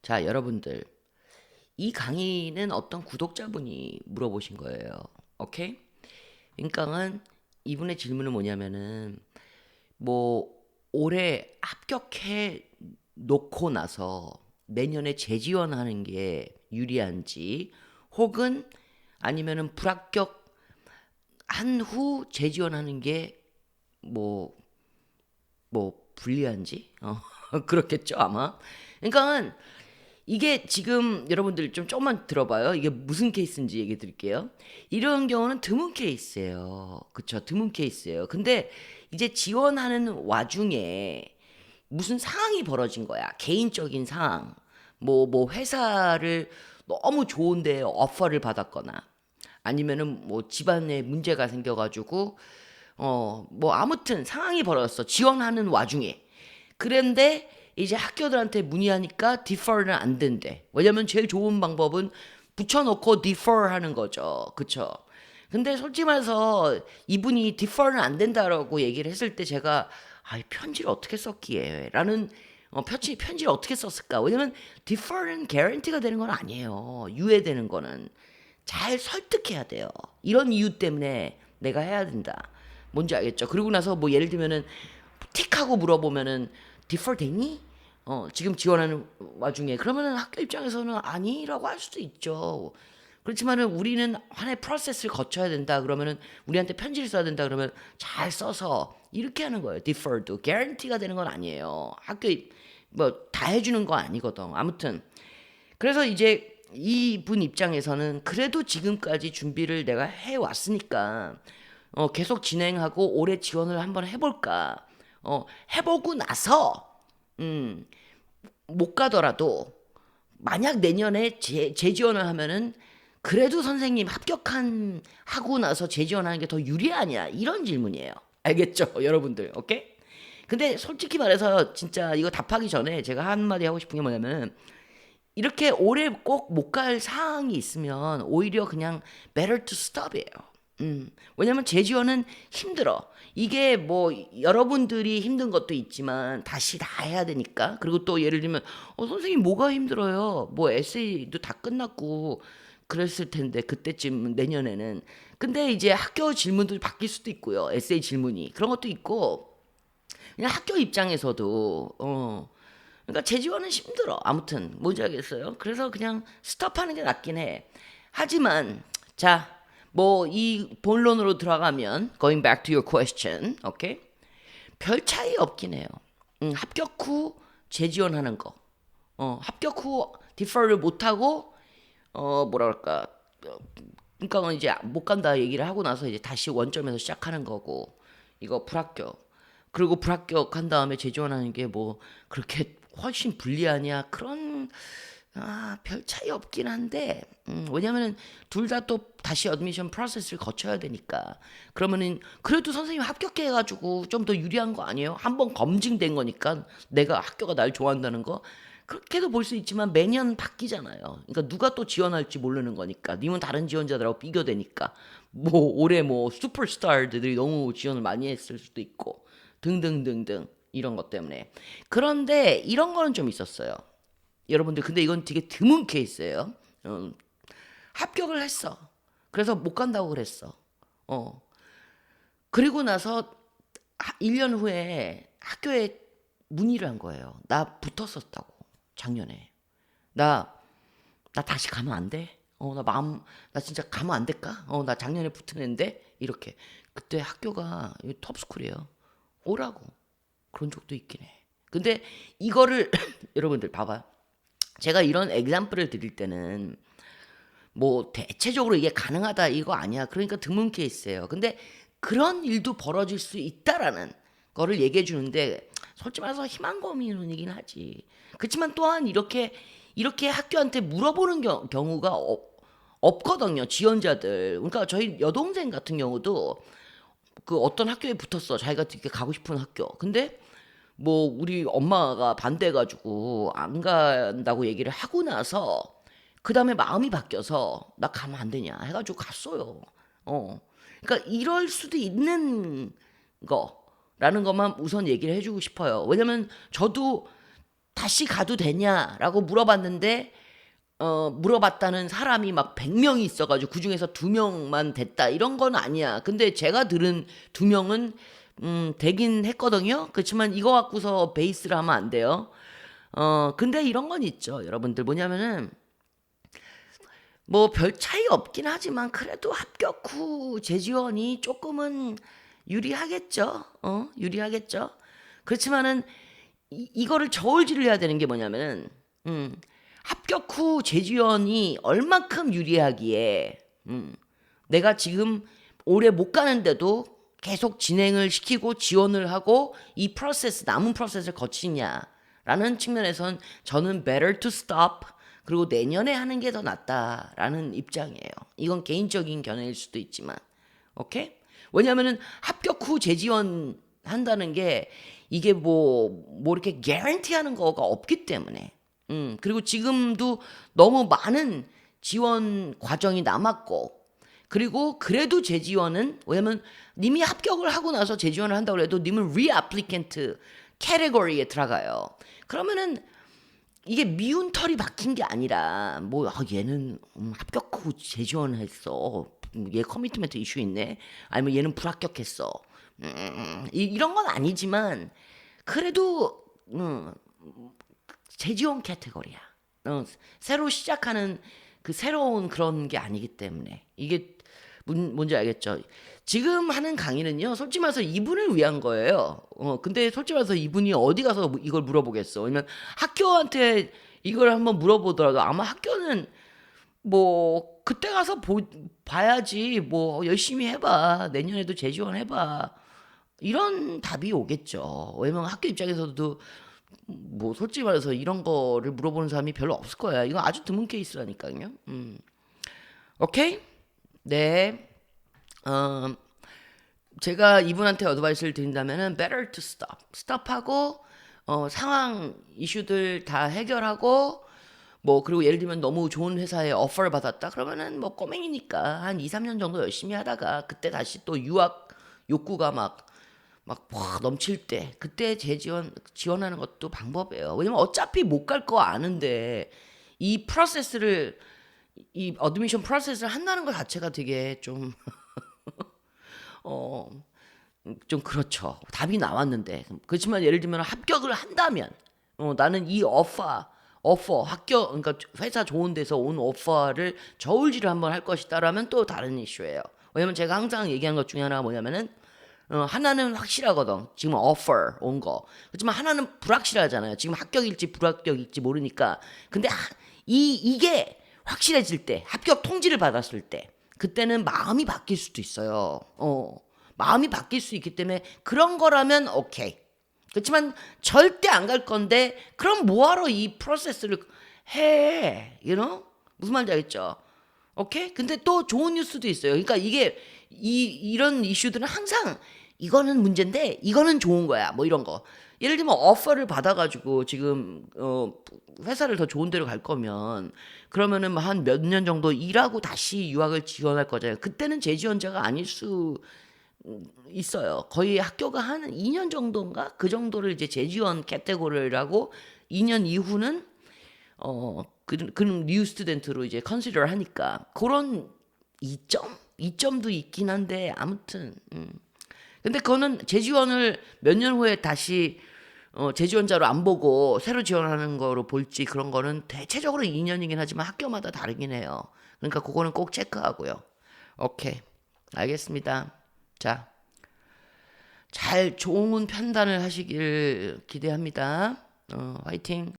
자, 여러분들. 이 강의는 어떤 구독자분이 물어보신 거예요. 오케이? 그러니까는 이분의 질문은 뭐냐면은 뭐 올해 합격해 놓고 나서 내년에 재지원하는 게 유리한지 혹은 아니면은 불합격 한 후 재지원하는 게 뭐 불리한지 그렇겠죠 아마. 그러니까는 이게 지금 여러분들 좀 조금만 들어봐요. 이게 무슨 케이스인지 얘기 드릴게요. 이런 경우는 드문 케이스예요. 그쵸? 드문 케이스예요. 근데 이제 지원하는 와중에 무슨 상황이 벌어진 거야. 개인적인 상황. 뭐 회사를 너무 좋은데 오퍼를 받았거나 아니면은 뭐 집안에 문제가 생겨가지고 뭐 아무튼 상황이 벌어졌어. 지원하는 와중에. 그런데 이제 학교들한테 문의하니까 defer는 안 된대. 왜냐면 제일 좋은 방법은 붙여놓고 defer 하는 거죠. 그쵸? 근데 솔직히 말해서 이분이 defer는 안 된다라고 얘기를 했을 때 제가 이 편지를 어떻게 썼기에 라는 편지를 어떻게 썼을까? 왜냐면 defer는 guarantee가 되는 건 아니에요. 유예되는 거는. 잘 설득해야 돼요. 이런 이유 때문에 내가 해야 된다. 뭔지 알겠죠? 그리고 나서 뭐 예를 들면은 틱하고 물어보면은 디펄 되니? 지금 지원하는 와중에 그러면은 학교 입장에서는 아니라고 할 수도 있죠. 그렇지만은 우리는 하나의 프로세스를 거쳐야 된다. 그러면은 우리한테 편지를 써야 된다. 그러면 잘 써서 이렇게 하는 거예요. defer도 guarantee가 되는 건 아니에요. 학교 뭐 다 해주는 거 아니거든. 아무튼 그래서 이제 이분 입장에서는 그래도 지금까지 준비를 내가 해왔으니까 계속 진행하고 올해 지원을 한번 해볼까. 해보고 나서 음, 못 가더라도 만약 내년에 재지원을 하면은 그래도 선생님 합격한 하고 나서 재지원하는 게 더 유리하냐 이런 질문이에요. 알겠죠, 여러분들? 오케이? 근데 솔직히 말해서 진짜 이거 답하기 전에 제가 한마디 하고 싶은 게 뭐냐면 이렇게 오래 꼭 못 갈 상황이 있으면 오히려 그냥 better to stop이에요. 왜냐면 재지원은 힘들어. 이게 뭐 여러분들이 힘든 것도 있지만 다시 다 해야 되니까. 그리고 또 예를 들면 선생님 뭐가 힘들어요? 뭐 에세이도 다 끝났고 그랬을 텐데 그때쯤 내년에는. 근데 이제 학교 질문도 바뀔 수도 있고요. 에세이 질문이 그런 것도 있고 그냥 학교 입장에서도 그러니까 재지원은 힘들어. 아무튼 뭔지 알겠어요. 그래서 그냥 스톱하는 게 낫긴 해. 하지만 자, 뭐 이 본론으로 들어가면 going back to your question, 오케이? 별 차이 없긴 해요. 합격 후 재지원하는 거. 합격 후 디퍼를 못 하고 뭐라 그럴까? 그러니까 이제 못 간다 얘기를 하고 나서 이제 다시 원점에서 시작하는 거고 이거 불합격. 그리고 불합격한 다음에 재지원하는 게 뭐 그렇게 훨씬 불리하냐 그런 별 차이 없긴 한데 왜냐면은 둘 다 또 다시 어드미션 프로세스를 거쳐야 되니까 그러면은 그래도 선생님 합격해가지고 좀 더 유리한 거 아니에요? 한번 검증된 거니까 내가 학교가 날 좋아한다는 거 그렇게도 볼 수 있지만 매년 바뀌잖아요. 그러니까 누가 또 지원할지 모르는 거니까 님은 다른 지원자들하고 비교되니까 뭐 올해 뭐 슈퍼스타들이 너무 지원을 많이 했을 수도 있고 등등등등 이런 것 때문에 그런데 이런 거는 좀 있었어요. 여러분들 근데 이건 되게 드문 케이스예요. 합격을 했어. 그래서 못 간다고 그랬어. 어. 그리고 나서 1년 후에 학교에 문의를 한 거예요. 나 붙었었다고. 작년에. 나, 나 다시 가면 안 돼? 나 진짜 가면 안 될까? 나 작년에 붙은 애인데? 이렇게. 그때 학교가 톱스쿨이에요. 오라고. 그런 적도 있긴 해. 근데 이거를, 여러분들 봐봐요. 제가 이런 엑zam플을 드릴 때는 뭐 대체적으로 이게 가능하다 이거 아니야. 그러니까 드문 케이스예요. 근데 그런 일도 벌어질 수 있다라는 거를 얘기해 주는데 솔직히 말해서 희망고문이긴 하지. 그렇지만 또한 이렇게 학교한테 물어보는 경우가 없거든요. 지원자들. 그러니까 저희 여동생 같은 경우도 그 어떤 학교에 붙었어. 자기가 되게 가고 싶은 학교. 근데 뭐 우리 엄마가 반대해가지고 안 간다고 얘기를 하고 나서 그 다음에 마음이 바뀌어서 나 가면 안 되냐 해가지고 갔어요. 어. 그러니까 이럴 수도 있는 거라는 것만 우선 얘기를 해주고 싶어요. 왜냐면 저도 다시 가도 되냐라고 물어봤는데 물어봤다는 사람이 막 100명이 있어가지고 그중에서 2명만 됐다 이런 건 아니야. 근데 제가 들은 2명은 되긴 했거든요. 그렇지만 이거 갖고서 베이스를 하면 안 돼요. 근데 이런 건 있죠. 여러분들 뭐냐면은 뭐 별 차이 없긴 하지만 그래도 합격 후 재지원이 조금은 유리하겠죠. 유리하겠죠. 그렇지만은 이거를 저울질을 해야 되는 게 뭐냐면은 합격 후 재지원이 얼만큼 유리하기에 내가 지금 올해 못 가는데도 계속 진행을 시키고 지원을 하고 이 프로세스 남은 프로세스를 거치냐라는 측면에선 저는 better to stop 그리고 내년에 하는 게 더 낫다라는 입장이에요. 이건 개인적인 견해일 수도 있지만 오케이? 왜냐면은 합격 후 재지원 한다는 게 이게 뭐 이렇게 개런티 하는 거가 없기 때문에 그리고 지금도 너무 많은 지원 과정이 남았고 그리고 그래도 재지원은 왜냐면 님이 합격을 하고 나서 재지원을 한다고 해도 님은 re-applicant 캐테고리에 들어가요. 그러면은 이게 미운 털이 박힌 게 아니라 뭐 얘는 합격 후 재지원했어. 얘 커미트먼트 이슈 있네. 아니면 얘는 불합격했어. 이런 건 아니지만 그래도 재지원 캐테고리야. 새로 시작하는 그 새로운 그런 게 아니기 때문에 이게 뭔지 알겠죠? 지금 하는 강의는요, 솔직히 말해서 이분을 위한 거예요. 근데 솔직히 말해서 이분이 어디 가서 이걸 물어보겠어? 왜냐면 학교한테 이걸 한번 물어보더라도 아마 학교는 뭐 그때 가서 봐야지 뭐 열심히 해봐 내년에도 재지원 해봐 이런 답이 오겠죠. 왜냐면 학교 입장에서도 뭐 솔직히 말해서 이런 거를 물어보는 사람이 별로 없을 거야. 이건 아주 드문 케이스라니까요. 오케이? 네. 제가 이분한테 어드바이스를 드린다면은 better to stop. stop하고 상황 이슈들 다 해결하고 뭐 그리고 예를 들면 너무 좋은 회사에 오퍼를 받았다 그러면은 뭐 꼬맹이니까 한 2, 3년 정도 열심히 하다가 그때 다시 또 유학 욕구가 막 넘칠 때 그때 지원하는 것도 방법이에요. 왜냐면 어차피 못 갈 거 아는데 이 프로세스를 이 어드미션 프로세스를 한다는 것 자체가 되게 좀 좀 그렇죠. 답이 나왔는데 그렇지만 예를 들면 합격을 한다면 나는 이 합격 그러니까 회사 좋은 데서 온 오퍼를 저울질을 한번 할 것이다라면 또 다른 이슈예요. 왜냐면 제가 항상 얘기한 것 중에 하나가 뭐냐면은 하나는 확실하거든. 지금 오퍼 온 거. 그렇지만 하나는 불확실하잖아요. 지금 합격일지 불합격일지 모르니까. 근데 이게 확실해질 때, 합격 통지를 받았을 때, 그때는 마음이 바뀔 수도 있어요. 마음이 바뀔 수 있기 때문에 그런 거라면 오케이. 그렇지만 절대 안 갈 건데 그럼 뭐하러 이 프로세스를 해? 무슨 말인지 알겠죠? 오케이? 근데 또 좋은 뉴스도 있어요. 그러니까 이게 이런 이슈들은 항상 이거는 문제인데 이거는 좋은 거야. 뭐 이런 거. 예를 들면 오퍼를 받아가지고 지금 회사를 더 좋은 데로 갈 거면 그러면은 한 몇 년 정도 일하고 다시 유학을 지원할 거잖아요. 그때는 재지원자가 아닐 수 있어요. 거의 학교가 한 2년 정도인가? 그 정도를 이제 재지원 캐테고리라고 2년 이후는 그런 뉴 스튜던트로 이제 컨시더 하니까 그런 이점도 있긴 한데 아무튼 근데 그거는 재지원을 몇 년 후에 다시 재지원자로 안 보고 새로 지원하는 거로 볼지 그런 거는 대체적으로 2년이긴 하지만 학교마다 다르긴 해요. 그러니까 그거는 꼭 체크하고요. 오케이. 알겠습니다. 자, 잘 좋은 판단을 하시길 기대합니다. 화이팅!